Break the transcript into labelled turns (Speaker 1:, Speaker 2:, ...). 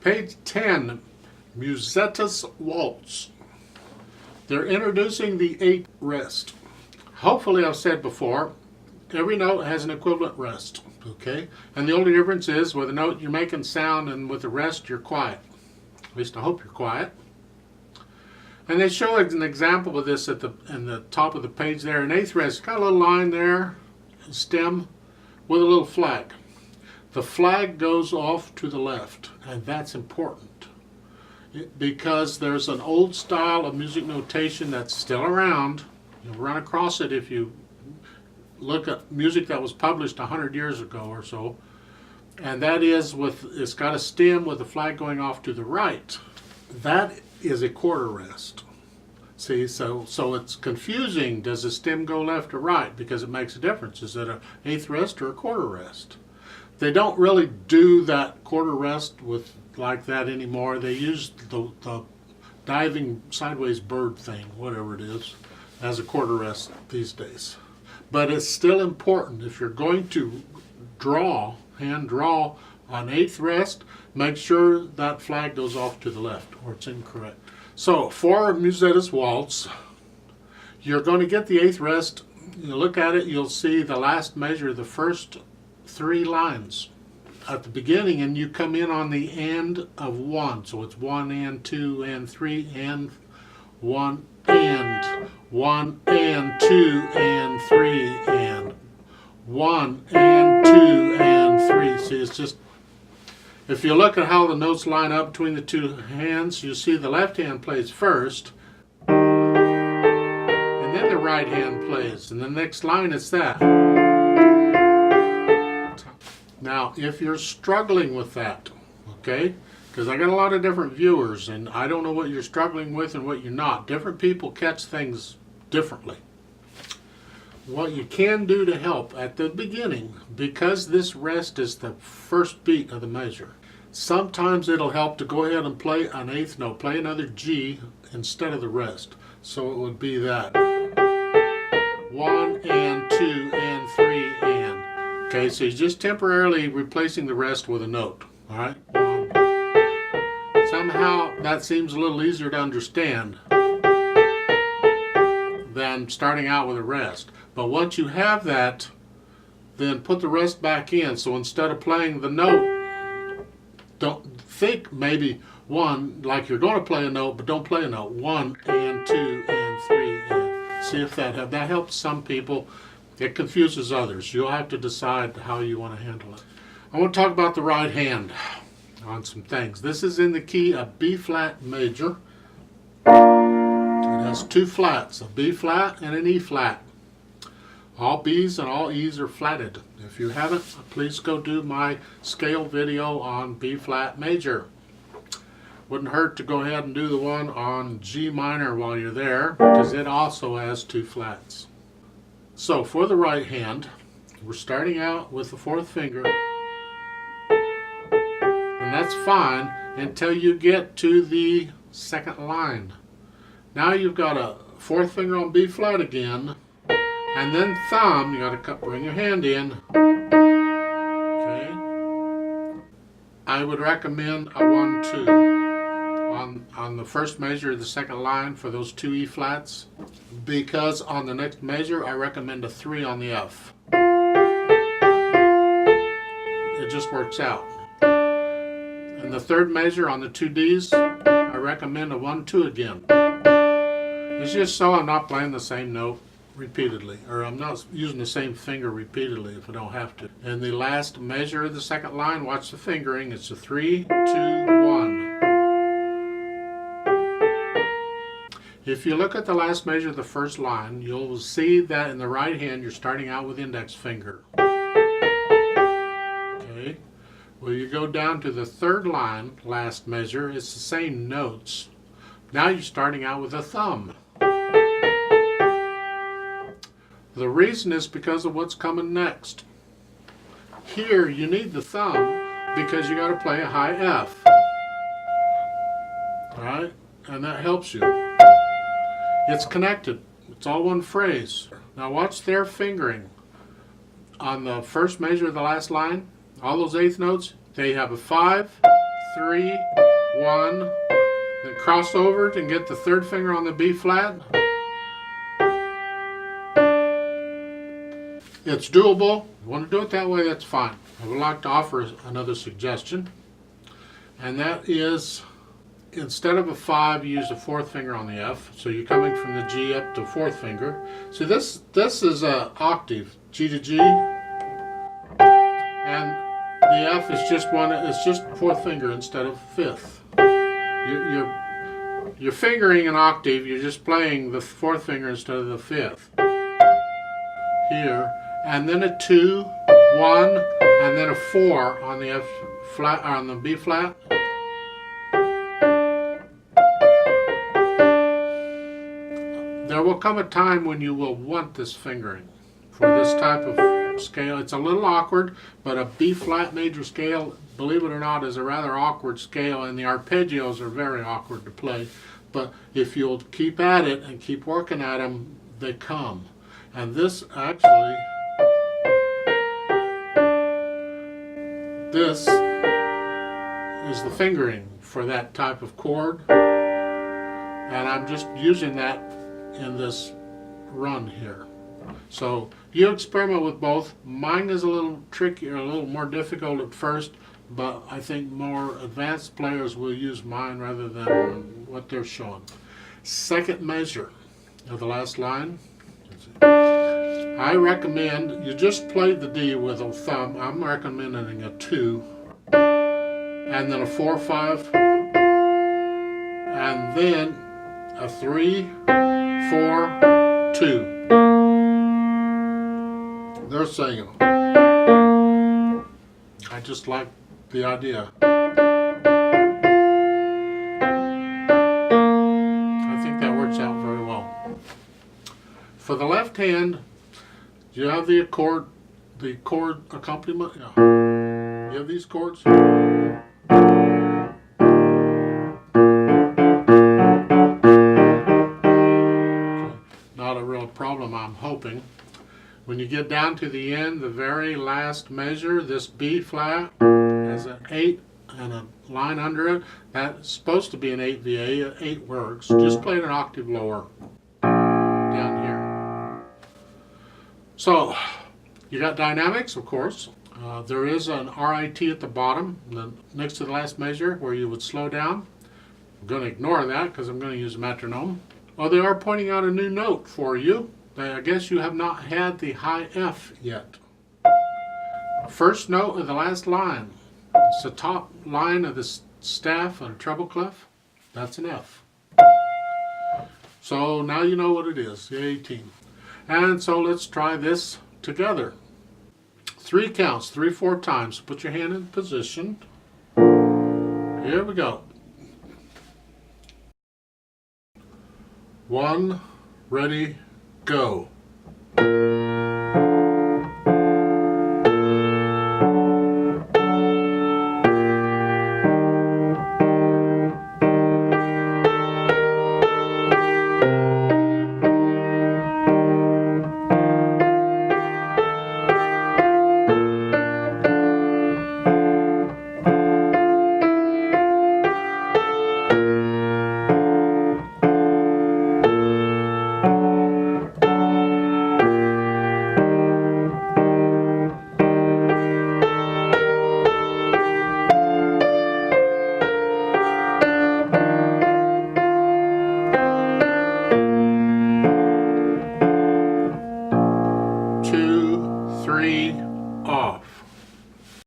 Speaker 1: Page 10, Musetta's Waltz. They're introducing the 8th rest. Hopefully I've said before, every note has an equivalent rest, okay? And the only difference is with a note you're making sound and with the rest you're quiet. At least I hope you're quiet. And they show an example of this in the top of the page there. An 8th rest, got a little line there, a stem with a little flag. The flag goes off to the left, and that's important because there's an old style of music notation that's still around. You'll run across it if you look at music that was published 100 years ago or so, and that is it's got a stem with the flag going off to the right. That is a quarter rest. See, so it's confusing. Does the stem go left or right? Because it makes a difference. Is it an 8th rest or a quarter rest? They don't really do that quarter rest like that anymore. They use the diving sideways bird thing, whatever it is, as a quarter rest these days. But it's still important. If you're going to hand draw on 8th rest, make sure that flag goes off to the left or it's incorrect. So for Musetta's Waltz, you're going to get the 8th rest. You look at it, you'll see the last measure, the first 3 lines at the beginning, and you come in on the end of 1. So it's 1 and 2 and 3 and 1 and 1 and 2 and 3 and 1 and 2 and 3. See, it's just, if you look at how the notes line up between the 2 hands, you see the left hand plays first, and then the right hand plays, and the next line is that. Now, if you're struggling with that, okay, because I got a lot of different viewers, and I don't know what you're struggling with and what you're not. Different people catch things differently. What you can do to help at the beginning, because this rest is the first beat of the measure, sometimes it'll help to go ahead and play an 8th note, play another G instead of the rest. So it would be that 1 and 2 and 3 and. Okay, so you're just temporarily replacing the rest with a note. All right. Somehow that seems a little easier to understand than starting out with a rest. But once you have that, then put the rest back in. So instead of playing the note, don't think maybe 1, like you're going to play a note, but don't play a note. 1 and 2 and 3 and. See if that helps some people. It confuses others. You'll have to decide how you want to handle it. I want to talk about the right hand on some things. This is in the key of B flat major. It has 2 flats, a B flat and an E flat. All B's and all E's are flatted. If you haven't, please go do my scale video on B flat major. Wouldn't hurt to go ahead and do the one on G minor while you're there, because it also has 2 flats. So for the right hand, we're starting out with the 4th finger, and that's fine until you get to the 2nd line. Now you've got a 4th finger on B flat again, and then thumb. You got to bring your hand in. Okay. I would recommend a 1-2 on the first measure of the 2nd line for those 2 E flats, because on the next measure I recommend a 3 on the F. It just works out. And the 3rd measure on the 2 Ds, I recommend a 1-2 again. It's just so I'm not playing the same note repeatedly, or I'm not using the same finger repeatedly if I don't have to. And the last measure of the 2nd line, watch the fingering, it's a 3, 2, 1. If you look at the last measure of the 1st line, you'll see that in the right hand you're starting out with index finger. Okay. Well, you go down to the 3rd line, last measure, it's the same notes. Now you're starting out with a thumb. The reason is because of what's coming next. Here you need the thumb because you got to play a high F. Alright? And that helps you. It's connected. It's all one phrase. Now watch their fingering. On the first measure of the last line, all those 8th notes, they have a 5, 3, 1, then cross over and get the third finger on the B flat. It's doable. If you want to do it that way, that's fine. I would like to offer another suggestion, and that is, instead of a 5, you use the fourth finger on the F. So you're coming from the G up to fourth finger. So this is an octave, G to G, and the F is just fourth finger instead of fifth. You're fingering an octave. You're just playing the fourth finger instead of the fifth. Here, and then a 2, 1, and then a 4 on the F flat, on the B flat. There will come a time when you will want this fingering for this type of scale. It's a little awkward, but a B flat major scale, believe it or not, is a rather awkward scale, and the arpeggios are very awkward to play. But if you'll keep at it and keep working at them, they come. And this actually, this is the fingering for that type of chord, and I'm just using that in this run here. So you experiment with both. Mine is a little trickier, a little more difficult at first, but I think more advanced players will use mine rather than what they're showing. Second measure of the last line. I recommend you just play the D with a thumb. I'm recommending a 2, and then a 4, 5, and then a 3, 4, 2. They're saying, I just like the idea. I think that works out very well. For the left hand, do you have the chord accompaniment? Yeah. You have these chords? Not a real problem, I'm hoping. When you get down to the end, the very last measure, this B flat has an 8 and a line under it. That's supposed to be an 8 VA. 8 works. Just play it an octave lower down here. So you got dynamics, of course. There is an RIT at the bottom, next to the last measure, where you would slow down. I'm going to ignore that because I'm going to use a metronome. Oh, they are pointing out a new note for you. I guess you have not had the high F yet. First note of the last line. It's the top line of the staff on treble clef. That's an F. So now you know what it is, the 18. And so let's try this together. 3 counts, 3, 4 times. Put your hand in position. Here we go. 1, ready, go. Off.